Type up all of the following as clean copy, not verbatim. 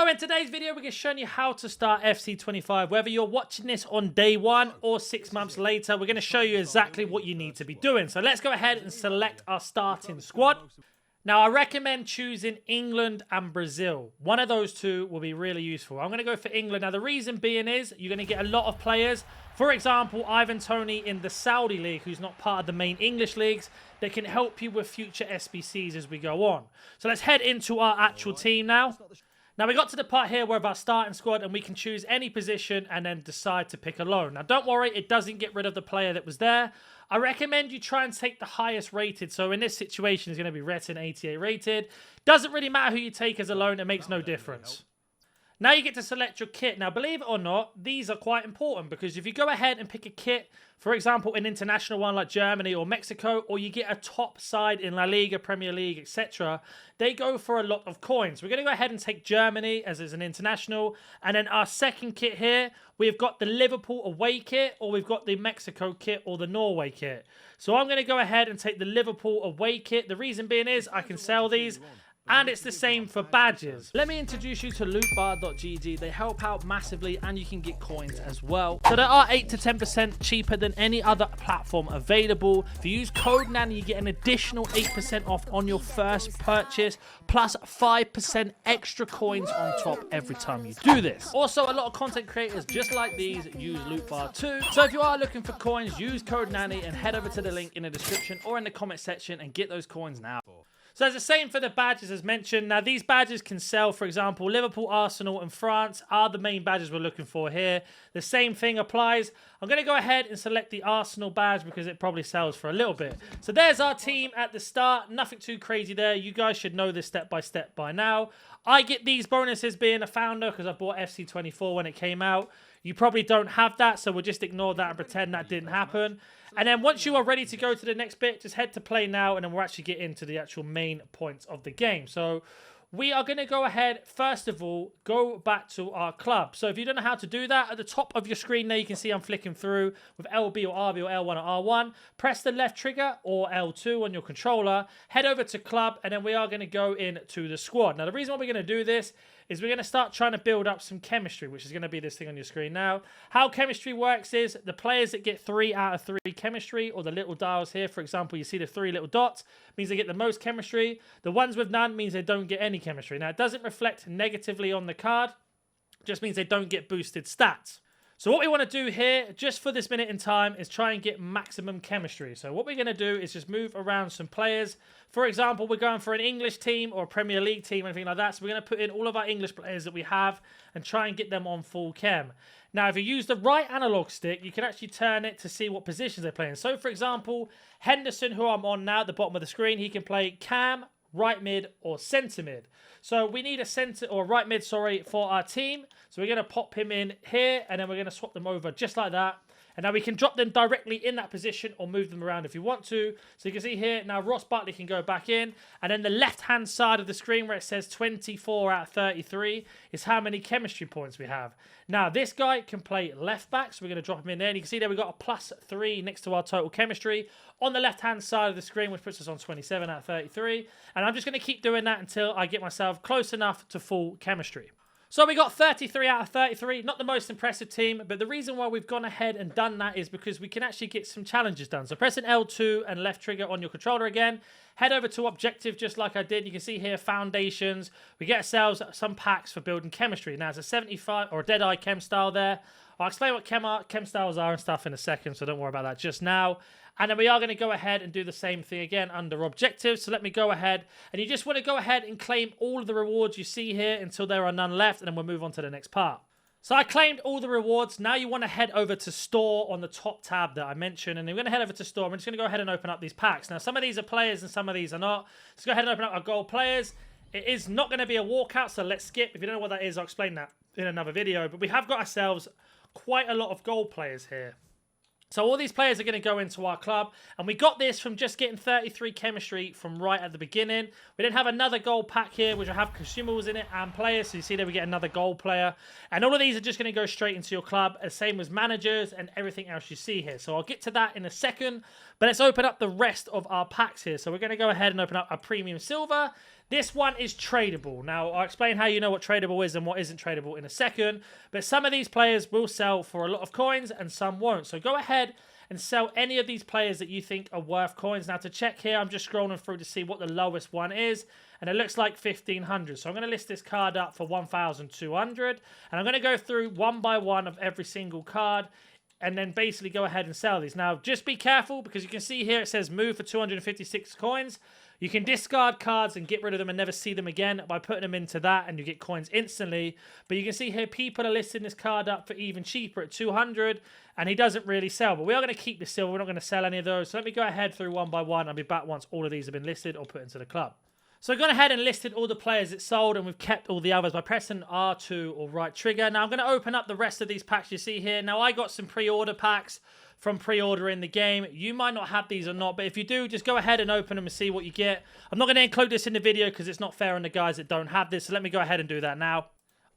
So in today's video, we're going to show you how to start FC25. Whether you're watching this on day 1 or 6 months later, we're going to show you exactly what you need to be doing. So let's go ahead and select our starting squad. Now, I recommend choosing England and Brazil. One of those two will be really useful. I'm going to go for England. Now, the reason being is you're going to get a lot of players. For example, Ivan Toney in the Saudi League, who's not part of the main English leagues, that can help you with future SBCs as we go on. So let's head into our actual team now. Now, we got to the part here where our starting squad, and we can choose any position and then decide to pick a loan. Now, don't worry, it doesn't get rid of the player that was there. I recommend you try and take the highest rated. So in this situation, it's going to be Retin 88 rated. Doesn't really matter who you take as a loan. It makes no difference. Now you get to select your kit. Now, believe it or not, these are quite important because if you go ahead and pick a kit, for example, an international one like Germany or Mexico, or you get a top side in La Liga, Premier League, etc., they go for a lot of coins. We're going to go ahead and take Germany as an international. And then our second kit here, we've got the Liverpool away kit, or we've got the Mexico kit or the Norway kit. So I'm going to go ahead and take the Liverpool away kit. The reason being is I can sell these. And it's the same for badges. Let me introduce you to lootbar.gg. They help out massively and you can get coins as well. So they are 8 to 10% cheaper than any other platform available. If you use code NANNY, you get an additional 8% off on your first purchase, plus 5% extra coins on top every time you do this. Also, a lot of content creators just like these use Lootbar too. So if you are looking for coins, use code NANNY and head over to the link in the description or in the comment section and get those coins now. So it's the same for the badges as mentioned. Now these badges can sell, for example, Liverpool, Arsenal and France are the main badges we're looking for here. The same thing applies. I'm going to go ahead and select the Arsenal badge because it probably sells for a little bit. So there's our team at the start. Nothing too crazy there. You guys should know this step by step by now. I get these bonuses being a founder because I bought FC24 when it came out. You probably don't have that, so we'll just ignore that and pretend that didn't happen. And then once you are ready to go to the next bit, just head to play now, and then we'll actually get into the actual main points of the game. So we are going to go ahead, first of all, go back to our club. So if you don't know how to do that, at the top of your screen there, you can see I'm flicking through with LB or RB or L1 or R1. Press the left trigger or L2 on your controller. Head over to club, and then we are going to go into the squad. Now, the reason why we're going to do this is we're going to start trying to build up some chemistry, which is going to be this thing on your screen now. How chemistry works is the players that get 3 out of 3 chemistry, or the little dials here, for example, you see the 3 little dots, means they get the most chemistry. The ones with none means they don't get any chemistry. Now, it doesn't reflect negatively on the card, it just means they don't get boosted stats. So what we want to do here, just for this minute in time, is try and get maximum chemistry. So what we're going to do is just move around some players. For example, we're going for an English team or a Premier League team or anything like that. So we're going to put in all of our English players that we have and try and get them on full chem. Now, if you use the right analog stick, you can actually turn it to see what positions they're playing. So, for example, Henderson, who I'm on now at the bottom of the screen, he can play cam, right mid or centre mid. So we need a centre or right mid, sorry, for our team. So we're going to pop him in here and then we're going to swap them over just like that. And now we can drop them directly in that position or move them around if you want to. So you can see here, now Ross Bartley can go back in. And then the left-hand side of the screen where it says 24 out of 33 is how many chemistry points we have. Now, this guy can play left back, so we're going to drop him in there. And you can see there we've got a +3 next to our total chemistry on the left-hand side of the screen, which puts us on 27 out of 33. And I'm just going to keep doing that until I get myself close enough to full chemistry. So we got 33 out of 33, not the most impressive team, but the reason why we've gone ahead and done that is because we can actually get some challenges done. So pressing L2 and left trigger on your controller again, head over to objective just like I did. You can see here foundations. We get ourselves some packs for building chemistry. Now it's a 75 or a Deadeye chem style there. I'll explain what chem styles are and stuff in a second, so don't worry about that just now. And then we are going to go ahead and do the same thing again under objectives. So let me go ahead. And you just want to go ahead and claim all of the rewards you see here until there are none left. And then we'll move on to the next part. So I claimed all the rewards. Now you want to head over to store on the top tab that I mentioned. And you're going to head over to store. I'm just going to go ahead and open up these packs. Now some of these are players and some of these are not. Let's go ahead and open up our gold players. It is not going to be a walkout, so let's skip. If you don't know what that is, I'll explain that in another video. But we have got ourselves quite a lot of gold players here. So all these players are going to go into our club. And we got this from just getting 33 chemistry from right at the beginning. We then have another gold pack here, which will have consumables in it and players. So you see there we get another gold player. And all of these are just going to go straight into your club. Same as managers and everything else you see here. So I'll get to that in a second. But let's open up the rest of our packs here. So we're going to go ahead and open up our premium silver. This one is tradable. Now, I'll explain how you know what tradable is and what isn't tradable in a second. But some of these players will sell for a lot of coins and some won't. So go ahead and sell any of these players that you think are worth coins. Now, to check here, I'm just scrolling through to see what the lowest one is. And it looks like 1,500. So I'm going to list this card up for 1,200. And I'm going to go through one by one of every single card and then basically go ahead and sell these. Now, just be careful because you can see here it says move for 256 coins. You can discard cards and get rid of them and never see them again by putting them into that, and you get coins instantly. But you can see here people are listing this card up for even cheaper at 200, and he doesn't really sell. But we are going to keep the silver. We're not going to sell any of those. So let me go ahead through one by one. I'll be back once all of these have been listed or put into the club. So I've gone ahead and listed all the players it sold, and we've kept all the others by pressing R2 or right trigger. Now I'm going to open up the rest of these packs you see here. Now I got some pre-order packs from pre-ordering the game. You might not have these or not, but if you do, just go ahead and open them and see what you get. I'm not going to include this in the video because it's not fair on the guys that don't have this, so let me go ahead and do that now.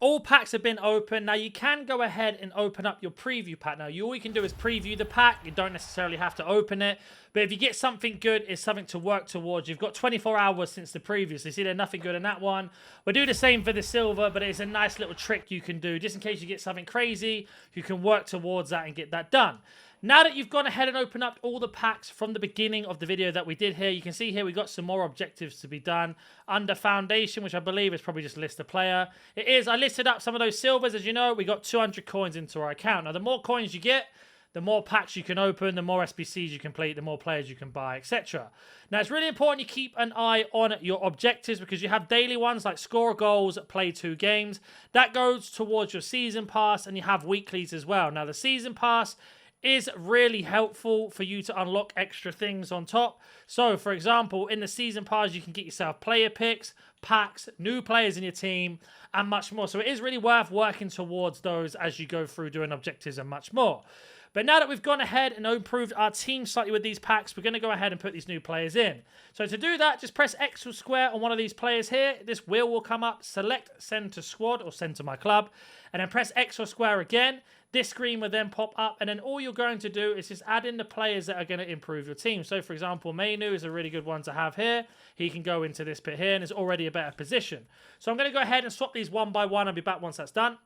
All packs have been opened. Now you can go ahead and open up your preview pack. Now all you can do is preview the pack. You don't necessarily have to open it. But if you get something good, it's something to work towards. You've got 24 hours since the previous. You see there's nothing good in that one. We'll do the same for the silver, but it's a nice little trick you can do. Just in case you get something crazy, you can work towards that and get that done. Now that you've gone ahead and opened up all the packs from the beginning of the video that we did here, you can see here we got some more objectives to be done under foundation, which I believe is probably just list a player. It is, I listed up some of those silvers. As you know, we got 200 coins into our account. Now, the more coins you get, the more packs you can open, the more SBCs you complete, the more players you can buy, etc. Now, it's really important you keep an eye on your objectives because you have daily ones like score goals, play 2 games. That goes towards your season pass, and you have weeklies as well. Now, the season pass is really helpful for you to unlock extra things on top. So, for example, in the season pass, you can get yourself player picks, packs, new players in your team, and much more. So it is really worth working towards those as you go through doing objectives and much more. But now that we've gone ahead and improved our team slightly with these packs, we're going to go ahead and put these new players in. So to do that, just press X or square on one of these players here. This wheel will come up, select send to squad or send to my club, and then press X or square again. This screen will then pop up, and then all you're going to do is just add in the players that are going to improve your team. So, for example, Mainu is a really good one to have here. He can go into this bit here, and is already a better position. So I'm going to go ahead and swap these one by one. I'll be back once that's done.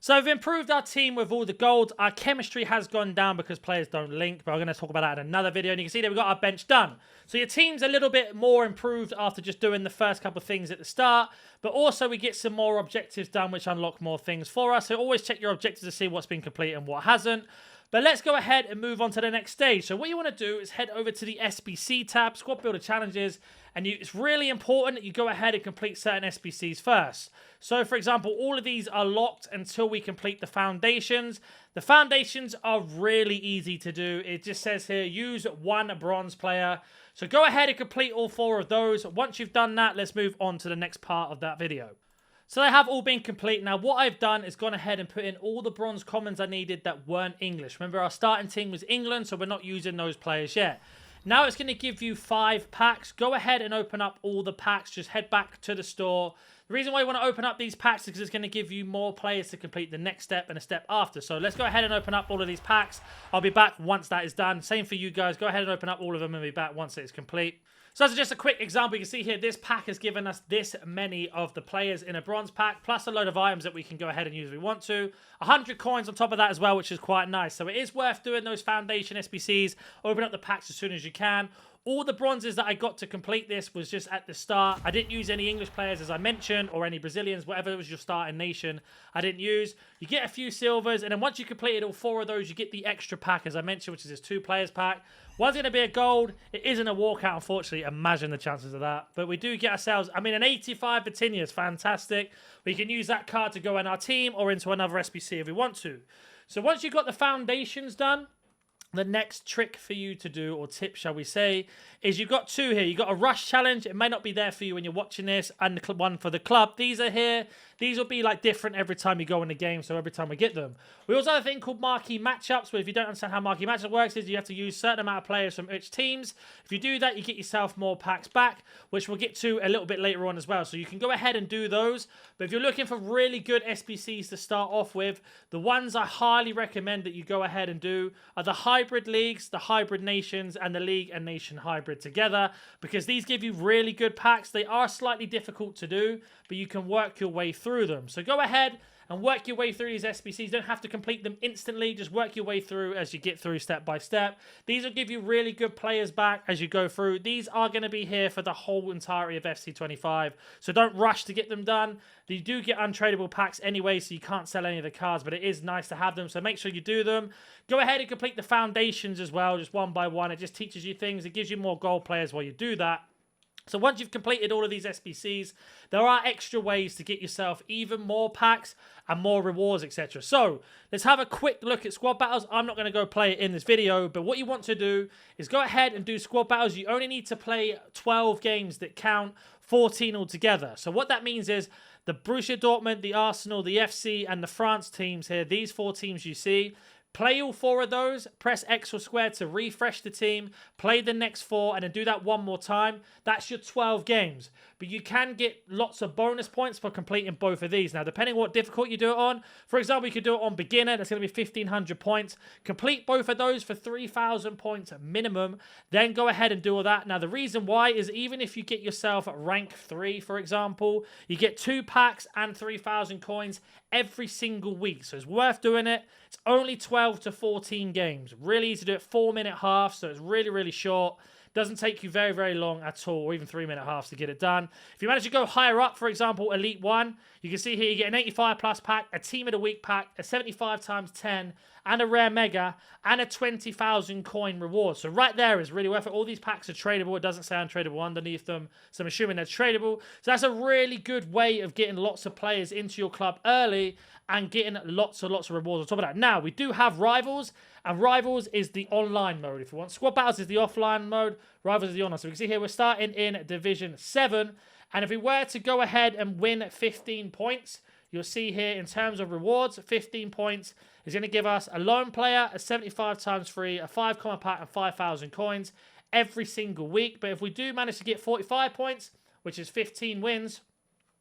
So we've improved our team with all the gold. Our chemistry has gone down because players don't link, but I'm going to talk about that in another video. And you can see that we've got our bench done. So your team's a little bit more improved after just doing the first couple of things at the start. But also we get some more objectives done, which unlock more things for us. So always check your objectives to see what's been completed and what hasn't. But let's go ahead and move on to the next stage. So what you want to do is head over to the SBC tab, Squad Builder Challenges, and it's really important that you go ahead and complete certain SBCs first. So, for example, all of these are locked until we complete the foundations. The foundations are really easy to do. It just says here, use 1 bronze player. So go ahead and complete all 4 of those. Once you've done that, let's move on to the next part of that video. So they have all been complete. Now, what I've done is gone ahead and put in all the bronze commons I needed that weren't English. Remember, our starting team was England, so we're not using those players yet. Now it's going to give you 5 packs. Go ahead and open up all the packs. Just head back to the store. The reason why you want to open up these packs is because it's going to give you more players to complete the next step and a step after. So let's go ahead and open up all of these packs. I'll be back once that is done. Same for you guys. Go ahead and open up all of them and be back once it is complete. So as just a quick example, you can see here, this pack has given us this many of the players in a bronze pack, plus a load of items that we can go ahead and use if we want to. 100 coins on top of that as well, which is quite nice. So it is worth doing those foundation SBCs. Open up the packs as soon as you can. All the bronzes that I got to complete this was just at the start. I didn't use any English players, as I mentioned, or any Brazilians, whatever was your starting nation, I didn't use. You get a few silvers, and then once you completed all 4 of those, you get the extra pack, as I mentioned, which is this 2 players pack. One's going to be a gold. It isn't a walkout, unfortunately. Imagine the chances of that. But we do get ourselves, I mean, an 85 Vitinha is fantastic. We can use that card to go in our team or into another SBC if we want to. So once you've got the foundations done, the next trick for you to do, or tip, shall we say, is you've got 2 here. You've got a rush challenge. It may not be there for you when you're watching this, and one for the club. These are here. these will be like different every time you go in the game, so every time we get them. We also have a thing called marquee matchups, where if you don't understand how marquee matchup works, is you have to use a certain amount of players from each teams. If you do that, you get yourself more packs back, which we'll get to a little bit later on as well. So you can go ahead and do those. But if you're looking for really good SBCs to start off with, the ones I highly recommend that you go ahead and do are the hybrid leagues, the hybrid nations, and the league and nation hybrid together, because these give you really good packs. They are slightly difficult to do, but you can work your way through them. So go ahead and work your way through these SBCs. You don't have to complete them instantly. Just work your way through as you get through step by step. These will give you really good players back as you go through. These are going to be here for the whole entirety of FC25. So don't rush to get them done. You do get untradeable packs anyway, so you can't sell any of the cards, but it is nice to have them. So make sure you do them. Go ahead and complete the foundations as well, just one by one. It just teaches you things. It gives you more gold players while you do that. So once you've completed all of these SBCs, there are extra ways to get yourself even more packs and more rewards, etc. So let's have a quick look at squad battles. I'm not going to go play it in this video, but what you want to do is go ahead and do squad battles. You only need to play 12 games that count, 14 altogether. So what that means is the Borussia Dortmund, the Arsenal, the FC, and the France teams here, these 4 teams you see, play all 4 of those, press X or square to refresh the team, play the next 4, and then do that one more time. That's your 12 games. But you can get lots of bonus points for completing both of these. Now, depending on what difficult you do it on, for example, you could do it on beginner. That's going to be 1,500 points. Complete both of those for 3,000 points minimum. Then go ahead and do all that. Now, the reason why is even if you get yourself rank 3, for example, you get 2 packs and 3,000 coins every single week. So it's worth doing it. It's only 12 to 14 games. Really easy to do it. 4-minute halves, so it's really, really short. Doesn't take you very, very long at all, or even 3-minute halves to get it done. If you manage to go higher up, for example, Elite 1, you can see here you get an 85 plus pack, a Team of the Week pack, a 75 times 10, and a Rare Mega, and a 20,000 coin reward. So right there is really worth it. All these packs are tradable. It doesn't say untradeable underneath them, so I'm assuming they're tradable. So that's a really good way of getting lots of players into your club early and getting lots and lots of rewards on top of that. Now, we do have Rivals, and Rivals is the online mode if you want. Squad Battles is the offline mode. Rivals is the online. So we can see here we're starting in Division 7. And if we were to go ahead and win 15 points, you'll see here in terms of rewards, 15 points is going to give us a loan player, a 75 times 3, a 5 common pack, and 5,000 coins every single week. But if we do manage to get 45 points, which is 15 wins,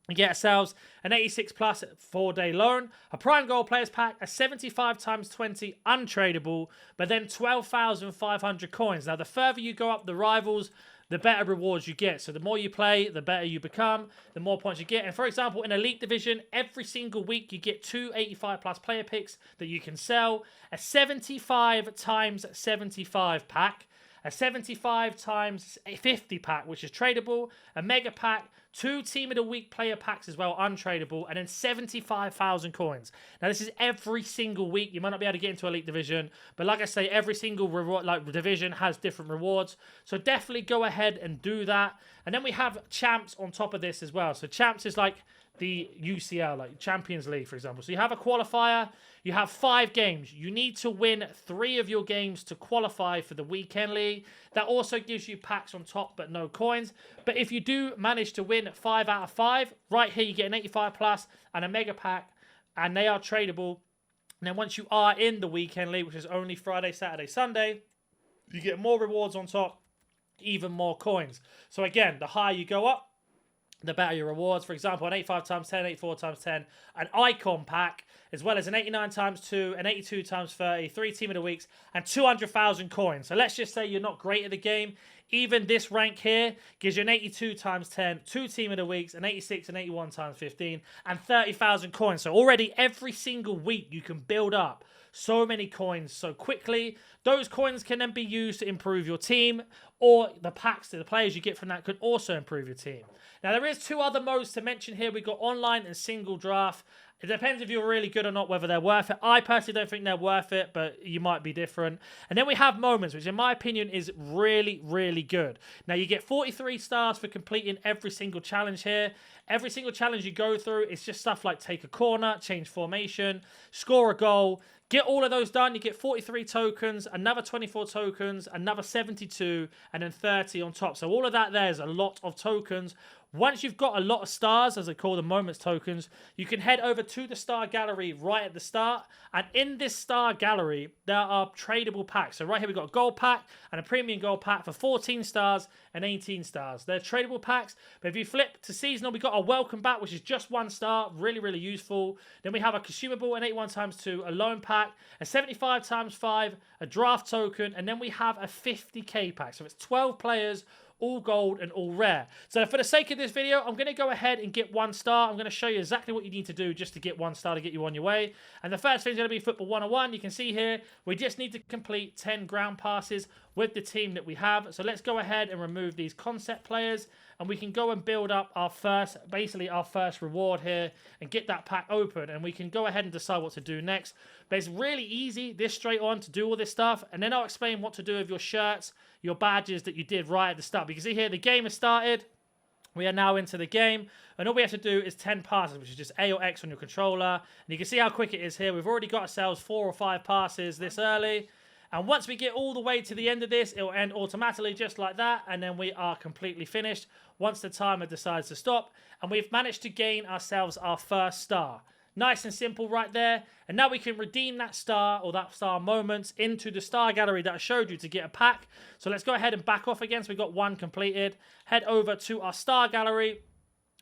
we get ourselves an 86 plus 4-day loan, a prime gold players pack, a 75 times 20 untradeable, but then 12,500 coins. Now, the further you go up the Rivals, the better rewards you get. So the more you play, the better you become, the more points you get. And for example, in Elite Division, every single week you get 2 85 plus player picks that you can sell, a 75 times 75 pack, a 75 times 50 pack, which is tradable, a mega pack, 2 Team of the Week player packs as well, untradeable, and then 75,000 coins. Now, this is every single week. You might not be able to get into Elite Division, but like I say, every single reward, division has different rewards. So definitely go ahead and do that. And then we have Champs on top of this as well. So Champs is like the UCL, like Champions League, for example. So you have a qualifier, you have 5 games. You need to win 3 of your games to qualify for the weekend league. That also gives you packs on top, but no coins. But if you do manage to win 5 out of 5, right here you get an 85 plus and a mega pack, and they are tradable. And then once you are in the weekend league, which is only Friday, Saturday, Sunday, you get more rewards on top, even more coins. So again, the higher you go up, the better your rewards. For example, an 85 times 10, 84 times 10, an icon pack, as well as an 89 times 2, an 82 times 30, 3 Team of the Weeks, and 200,000 coins. So let's just say you're not great at the game. Even this rank here gives you an 82 times 10, 2 Team of the Weeks, an 86 and 81 times 15, and 30,000 coins. So already every single week you can build up so many coins so quickly. Those coins can then be used to improve your team, or the packs, the players you get from that could also improve your team. Now, there is 2 other modes to mention here. We've got online and single draft. It depends if you're really good or not, whether they're worth it. I personally don't think they're worth it, but you might be different. And then we have moments, which in my opinion is really, really good. Now, you get 43 stars for completing every single challenge here. Every single challenge you go through, it's just stuff like take a corner, change formation, score a goal. Get all of those done, you get 43 tokens, another 24 tokens, another 72, and then 30 on top. So all of that there is a lot of tokens. Once you've got a lot of stars, as I call the moments tokens, you can head over to the star gallery right at the start. And in this star gallery, there are tradable packs. So right here, we've got a gold pack and a premium gold pack for 14 stars and 18 stars. They're tradable packs. But if you flip to seasonal, we've got a welcome back, which is just 1 star. Really, really useful. Then we have a consumable, an 81x2, a loan pack, a 75x5, a draft token, and then we have a 50k pack. So it's 12 players, all gold and all rare. So for the sake of this video, I'm going to go ahead and get 1 star. I'm going to show you exactly what you need to do just to get 1 star to get you on your way. And the first thing is going to be Football 101. You can see here, we just need to complete 10 ground passes with the team that we have. So let's go ahead and remove these concept players, and we can go and build up our first, basically our first reward here, and get that pack open, and we can go ahead and decide what to do next. But it's really easy, this straight on, to do all this stuff, and then I'll explain what to do with your shirts, your badges that you did right at the start. Because you can see here, the game has started. We are now into the game, and all we have to do is 10 passes, which is just A or X on your controller. And you can see how quick it is here. We've already got ourselves 4 or 5 passes this early. And once we get all the way to the end of this, it will end automatically just like that. And then we are completely finished once the timer decides to stop. And we've managed to gain ourselves our first star. Nice and simple right there. And now we can redeem that star or that star moments into the star gallery that I showed you to get a pack. So let's go ahead and back off again. So we've got 1 completed. Head over to our star gallery.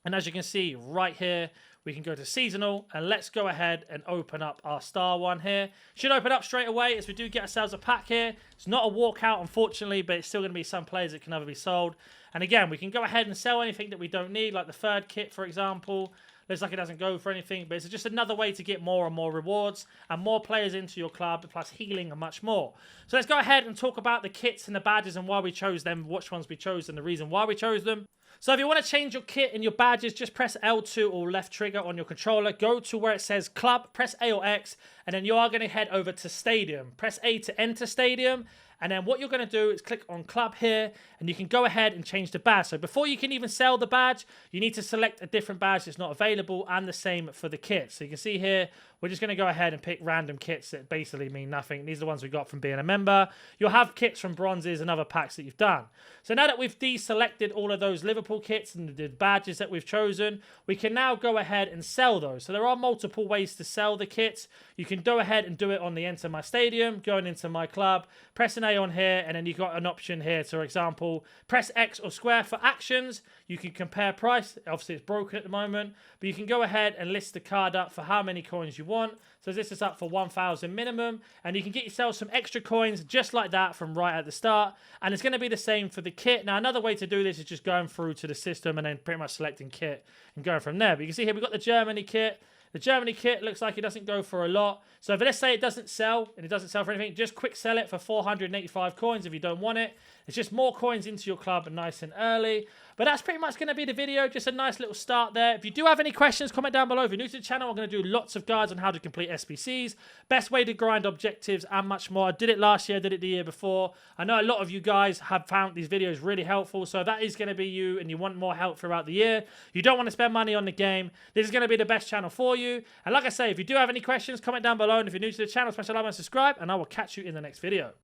And as you can see right here, we can go to seasonal, and let's go ahead and open up our star one here. Should open up straight away as we do get ourselves a pack here. It's not a walkout, unfortunately, but it's still going to be some players that can never be sold. And again, we can go ahead and sell anything that we don't need, like the 3rd kit, for example. Looks like it doesn't go for anything, but it's just another way to get more and more rewards and more players into your club, plus healing and much more. So let's go ahead and talk about the kits and the badges and why we chose them, which ones we chose, and the reason why we chose them. So if you want to change your kit and your badges, just press L2 or left trigger on your controller. Go to where it says club, press A or X, and then you are going to head over to stadium. Press A to enter stadium. And then what you're going to do is click on club here, and you can go ahead and change the badge. So before you can even sell the badge, you need to select a different badge that's not available, and the same for the kit. So you can see here, we're just going to go ahead and pick random kits that basically mean nothing. These are the ones we got from being a member. You'll have kits from bronzes and other packs that you've done. So now that we've deselected all of those Liverpool kits and the badges that we've chosen, we can now go ahead and sell those. So there are multiple ways to sell the kits. You can go ahead and do it on the enter my stadium, going into my club, press an A on here, and then you've got an option here. So for example, press X or square for actions. You can compare price. Obviously it's broken at the moment, but you can go ahead and list the card up for how many coins you want. So this is up for 1,000 minimum, and you can get yourself some extra coins just like that from right at the start. And it's going to be the same for the kit. Now another way to do this is just going through to the system and then pretty much selecting kit and going from there. But you can see here we've got the Germany kit. The Germany kit looks like it doesn't go for a lot. So if let's say it doesn't sell, and it doesn't sell for anything, just quick sell it for 485 coins if you don't want it. It's just more coins into your club and nice and early. But that's pretty much going to be the video. Just a nice little start there. If you do have any questions, comment down below. If you're new to the channel, I'm going to do lots of guides on how to complete SBCs, best way to grind objectives, and much more. I did it last year, I did it the year before. I know a lot of you guys have found these videos really helpful. So if that is going to be you and you want more help throughout the year, you don't want to spend money on the game, this is going to be the best channel for you. And like I say, if you do have any questions, comment down below. And if you're new to the channel, smash a like and subscribe, and I will catch you in the next video.